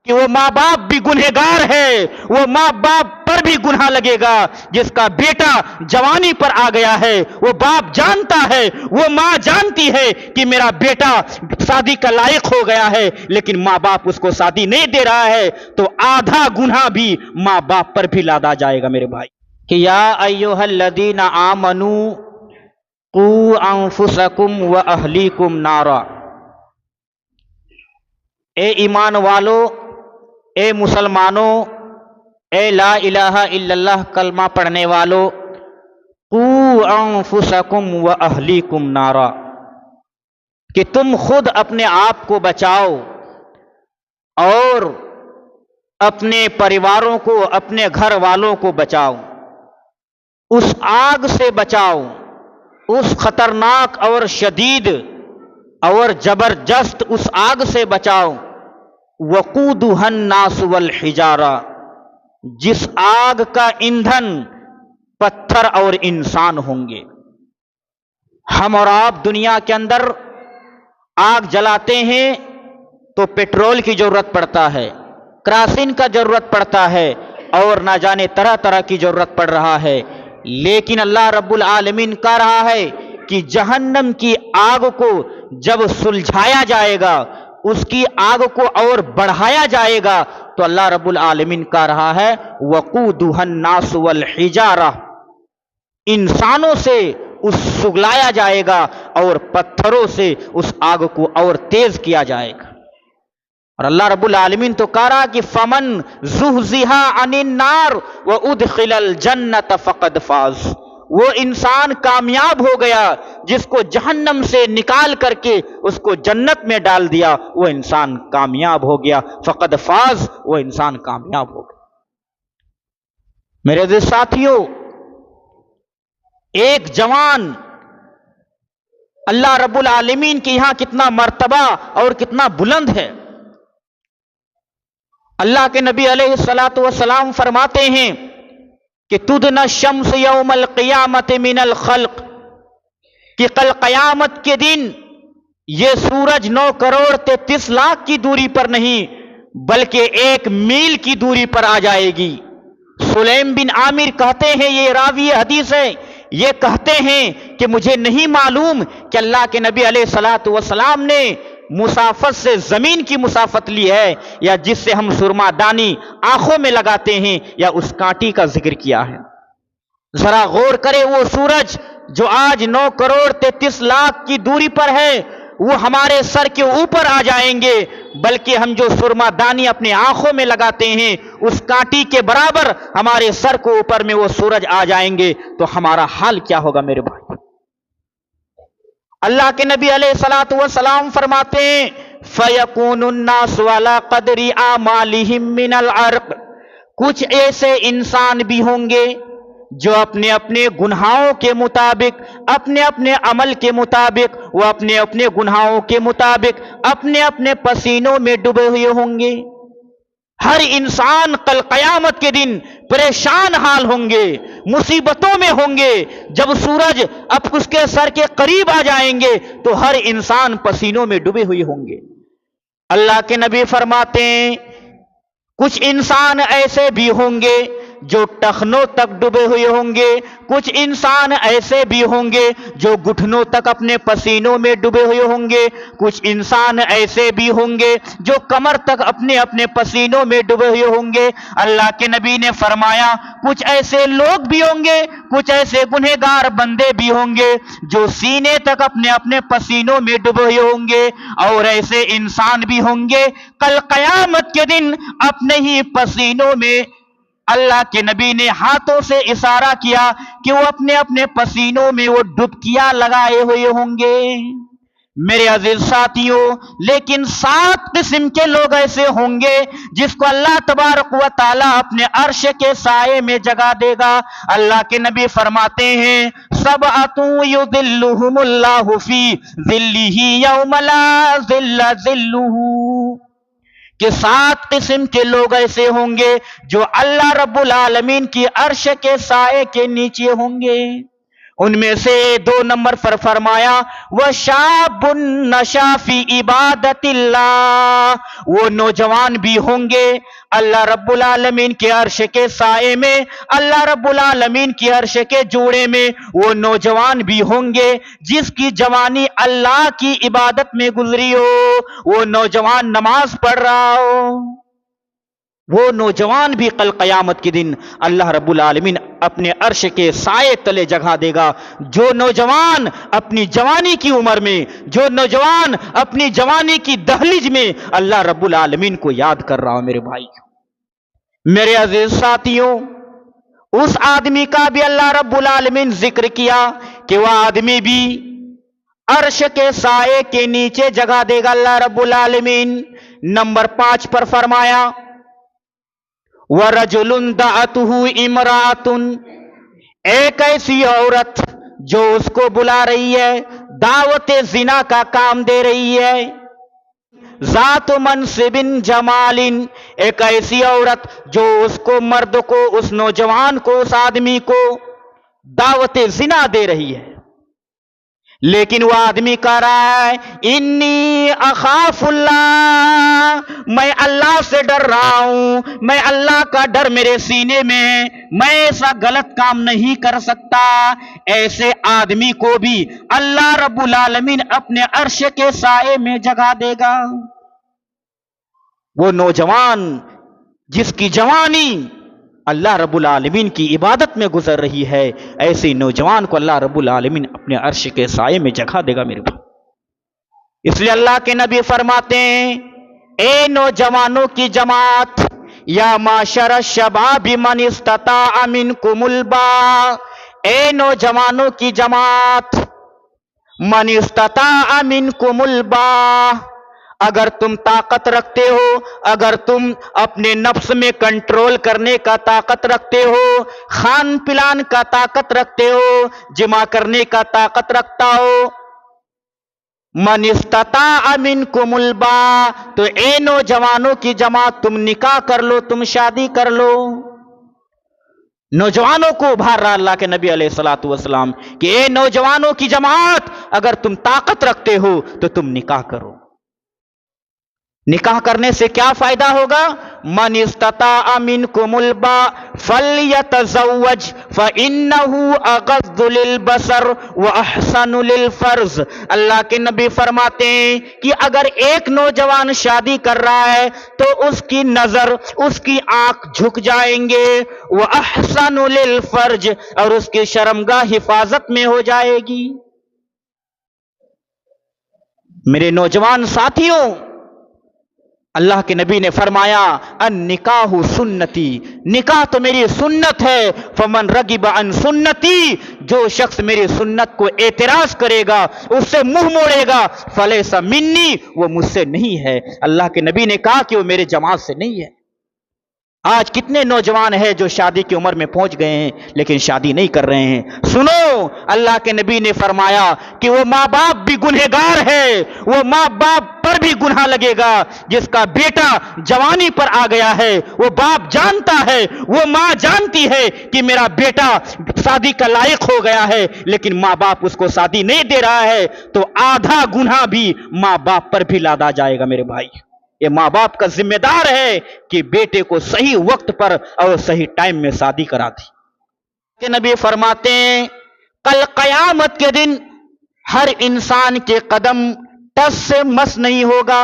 کہ وہ ماں باپ بھی گنہگار ہے، وہ ماں باپ پر بھی گناہ لگے گا۔ جس کا بیٹا جوانی پر آ گیا ہے، وہ باپ جانتا ہے، وہ ماں جانتی ہے کہ میرا بیٹا شادی کا لائق ہو گیا ہے، لیکن ماں باپ اس کو شادی نہیں دے رہا ہے، تو آدھا گناہ بھی ماں باپ پر بھی لادا جائے گا میرے بھائی۔ کہ یا ایھا الذین آمنوا قوا انفسکم واہلیکم نارا، اے ایمان والو، اے مسلمانوں، اے لا الہ الا اللہ کلمہ پڑھنے والو، قوا انفسکم واہلیکم نارا، کہ تم خود اپنے آپ کو بچاؤ اور اپنے پریواروں کو، اپنے گھر والوں کو بچاؤ، اس آگ سے بچاؤ، اس خطرناک اور شدید اور زبردست اس آگ سے بچاؤ، وقودها الناس والحجارہ، جس آگ کا ایندھن پتھر اور انسان ہوں گے۔ ہم اور آپ دنیا کے اندر آگ جلاتے ہیں تو پیٹرول کی ضرورت پڑتا ہے، کراسین کا ضرورت پڑتا ہے، اور نہ جانے طرح طرح کی ضرورت پڑ رہا ہے، لیکن اللہ رب العالمین کہہ رہا ہے کہ جہنم کی آگ کو جب سلجھایا جائے گا، اس کی آگ کو اور بڑھایا جائے گا، تو اللہ رب العالمین کہہ رہا ہے وقودها الناس والحجارہ، انسانوں سے اس سگلایا جائے گا اور پتھروں سے اس آگ کو اور تیز کیا جائے گا۔ اور اللہ رب العالمین تو کہہ رہا کہ فمن زحزح عن النار وادخل الجنۃ فقد فاز، وہ انسان کامیاب ہو گیا جس کو جہنم سے نکال کر کے اس کو جنت میں ڈال دیا، وہ انسان کامیاب ہو گیا، فقد فاز، وہ انسان کامیاب ہو گیا۔ میرے عزیز ساتھیوں، ایک جوان اللہ رب العالمین کے یہاں کتنا مرتبہ اور کتنا بلند ہے۔ اللہ کے نبی علیہ الصلاۃ والسلام فرماتے ہیں کہ تدنی الشمس یوم القیامت من الخلق، کہ کل قیامت کے دن یہ سورج 9,33,00,000 کی دوری پر نہیں بلکہ 1 میل کی دوری پر آ جائے گی۔ سلیم بن عامر کہتے ہیں، یہ راوی حدیث ہے، یہ کہتے ہیں کہ مجھے نہیں معلوم کہ اللہ کے نبی علیہ الصلاۃ والسلام نے مسافت سے زمین کی مسافت لی ہے، یا جس سے ہم سرما دانی آنکھوں میں لگاتے ہیں، یا اس کانٹی کا ذکر کیا ہے۔ ذرا غور کرے، وہ سورج جو آج 9,33,00,000 کی دوری پر ہے، وہ ہمارے سر کے اوپر آ جائیں گے، بلکہ ہم جو سرما دانی اپنے آنکھوں میں لگاتے ہیں اس کانٹی کے برابر ہمارے سر کو اوپر میں وہ سورج آ جائیں گے، تو ہمارا حال کیا ہوگا میرے بھائی؟ اللہ کے نبی علیہ الصلاۃ والسلام فرماتے ہیں فَيَكُونُ النَّاسُ عَلَىٰ قَدْرِ أَعْمَالِهِم مِّنَ الْعَرْقِ، کچھ ایسے انسان بھی ہوں گے جو اپنے اپنے گناہوں کے مطابق، اپنے اپنے عمل کے مطابق، وہ اپنے اپنے گناہوں کے مطابق اپنے اپنے پسینوں میں ڈوبے ہوئے ہوں گے۔ ہر انسان کل قیامت کے دن پریشان حال ہوں گے، مصیبتوں میں ہوں گے۔ جب سورج اب اس کے سر کے قریب آ جائیں گے تو ہر انسان پسینوں میں ڈوبے ہوئے ہوں گے۔ اللہ کے نبی فرماتے ہیں کچھ انسان ایسے بھی ہوں گے جو ٹخنوں تک ڈوبے ہوئے ہوں گے، کچھ انسان ایسے بھی ہوں گے جو گھٹنوں تک اپنے پسینوں میں ڈوبے ہوئے ہوں گے، کچھ انسان ایسے بھی ہوں گے جو کمر تک اپنے اپنے پسینوں میں ڈوبے ہوئے ہوں گے۔ اللہ کے نبی نے فرمایا کچھ ایسے لوگ بھی ہوں گے، کچھ ایسے گنہگار بندے بھی ہوں گے جو سینے تک اپنے اپنے پسینوں میں ڈوبے ہوئے ہوں گے، اور ایسے انسان بھی ہوں گے کل قیامت کے دن اپنے ہی پسینوں میں، اللہ کے نبی نے ہاتھوں سے اشارہ کیا کہ وہ اپنے اپنے پسینوں میں وہ ڈبکیاں لگائے ہوئے ہوں گے۔ میرے عزیز ساتھیوں، لیکن 7 قسم کے لوگ ایسے ہوں گے جس کو اللہ تبارک و تعالیٰ اپنے عرش کے سائے میں جگہ دے گا۔ اللہ کے نبی فرماتے ہیں سبعۃ یظلھم اللہ فی ظلہ یوم لا ظل ظلہ، کہ 7 قسم کے لوگ ایسے ہوں گے جو اللہ رب العالمین کی عرش کے سائے کے نیچے ہوں گے۔ ان میں سے 2 نمبر پر فرمایا وَشَابٌ نَشَا فِي عِبَادَةِ اللَّهِ، وہ نوجوان بھی ہوں گے اللہ رب العالمین کے عرش کے سائے میں، اللہ رب العالمین کے عرش کے جوڑے میں وہ نوجوان بھی ہوں گے جس کی جوانی اللہ کی عبادت میں گزری ہو، وہ نوجوان نماز پڑھ رہا ہو، وہ نوجوان بھی کل قیامت کے دن اللہ رب العالمین اپنے عرش کے سائے تلے جگہ دے گا۔ جو نوجوان اپنی جوانی کی عمر میں، جو نوجوان اپنی جوانی کی دہلیز میں اللہ رب العالمین کو یاد کر رہا ہو، میرے بھائی، میرے عزیز ساتھیوں، اس آدمی کا بھی اللہ رب العالمین ذکر کیا کہ وہ آدمی بھی عرش کے سائے کے نیچے جگہ دے گا اللہ رب العالمین۔ نمبر 5 پر فرمایا وَرَجُلٌ دَعَتُهُ امْرَأَةٌ، ایک ایسی عورت جو اس کو بلا رہی ہے، دعوت زنا کا کام دے رہی ہے، ذات منصب جمال، ایک ایسی عورت جو اس کو، مرد کو، اس نوجوان کو، اس آدمی کو دعوت زنا دے رہی ہے، لیکن وہ آدمی کہہ رہا ہے انی اخاف اللہ، میں اللہ سے ڈر رہا ہوں، میں اللہ کا ڈر میرے سینے میں ہے، میں ایسا غلط کام نہیں کر سکتا۔ ایسے آدمی کو بھی اللہ رب العالمین اپنے عرش کے سائے میں جگہ دے گا۔ وہ نوجوان جس کی جوانی اللہ رب العالمین کی عبادت میں گزر رہی ہے، ایسے نوجوان کو اللہ رب العالمین اپنے عرش کے سائے میں جگہ دے گا میرے بھائی۔ اس لیے اللہ کے نبی فرماتے ہیں اے نوجوانوں کی جماعت، یا معشر الشباب من استطاع منکم الباء، اے نوجوانوں کی جماعت، من استطاع منکم الباء، اگر تم طاقت رکھتے ہو، اگر تم اپنے نفس میں کنٹرول کرنے کا طاقت رکھتے ہو، خان پلان کا طاقت رکھتے ہو، جمع کرنے کا طاقت رکھتا ہو، من استطاع منکم الباء، تو اے نوجوانوں کی جماعت تم نکاح کر لو، تم شادی کر لو۔ نوجوانوں کو ابھار رہا اللہ کے نبی علیہ الصلوۃ والسلام کہ اے نوجوانوں کی جماعت، اگر تم طاقت رکھتے ہو تو تم نکاح کرو۔ نکاح کرنے سے کیا فائدہ ہوگا؟ من استطاع منکم الباء فلیتزوج فانہ اغض للبصر واحسن للفرج، اللہ کے نبی فرماتے ہیں کہ اگر ایک نوجوان شادی کر رہا ہے تو اس کی نظر، اس کی آنکھ جھک جائیں گے، واحسن للفرج، اور اس کی شرمگاہ حفاظت میں ہو جائے گی۔ میرے نوجوان ساتھیوں، اللہ کے نبی نے فرمایا النکاح سنتی، نکاح تو میری سنت ہے، فمن رغب عن سنتی، جو شخص میری سنت کو اعتراض کرے گا، اس سے منہ موڑے گا، فلیس منی، وہ مجھ سے نہیں ہے۔ اللہ کے نبی نے کہا کہ وہ میرے جماعت سے نہیں ہے۔ آج کتنے نوجوان ہیں جو شادی کی عمر میں پہنچ گئے ہیں لیکن شادی نہیں کر رہے ہیں۔ سنو، اللہ کے نبی نے فرمایا کہ وہ ماں باپ بھی گنہگار ہے، وہ ماں باپ پر بھی گناہ لگے گا جس کا بیٹا جوانی پر آ گیا ہے، وہ باپ جانتا ہے، وہ ماں جانتی ہے کہ میرا بیٹا شادی کا لائق ہو گیا ہے، لیکن ماں باپ اس کو شادی نہیں دے رہا ہے، تو آدھا گناہ بھی ماں باپ پر بھی لادا جائے گا میرے بھائی۔ یہ ماں باپ کا ذمہ دار ہے کہ بیٹے کو صحیح وقت پر اور صحیح ٹائم میں شادی کرا دی۔ کہ نبی فرماتے ہیں کل قیامت کے دن ہر انسان کے قدم ٹس سے مس نہیں ہوگا،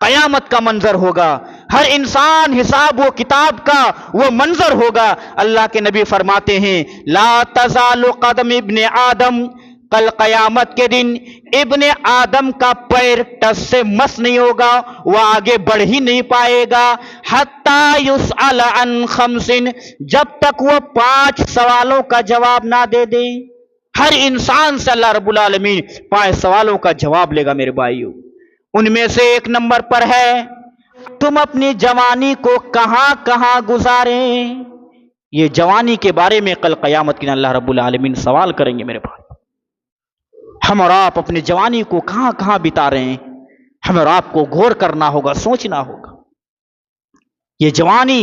قیامت کا منظر ہوگا، ہر انسان حساب و کتاب کا وہ منظر ہوگا۔ اللہ کے نبی فرماتے ہیں لا تزال قدم ابن آدم، کل قیامت کے دن ابن آدم کا پیر ٹس سے مس نہیں ہوگا، وہ آگے بڑھ ہی نہیں پائے گا، حتی یسأل عن خمس، جب تک وہ 5 سوالوں کا جواب نہ دے دے۔ ہر انسان سے اللہ رب العالمین 5 سوالوں کا جواب لے گا میرے بھائیو۔ ان میں سے 1 نمبر پر ہے تم اپنی جوانی کو کہاں کہاں گزاریں۔ یہ جوانی کے بارے میں کل قیامت کے دن اللہ رب العالمین سوال کریں گے میرے بھائی۔ ہم اور آپ اپنی جوانی کو کہاں کہاں بتا رہے ہیں، ہم اور آپ کو غور کرنا ہوگا، سوچنا ہوگا۔ یہ جوانی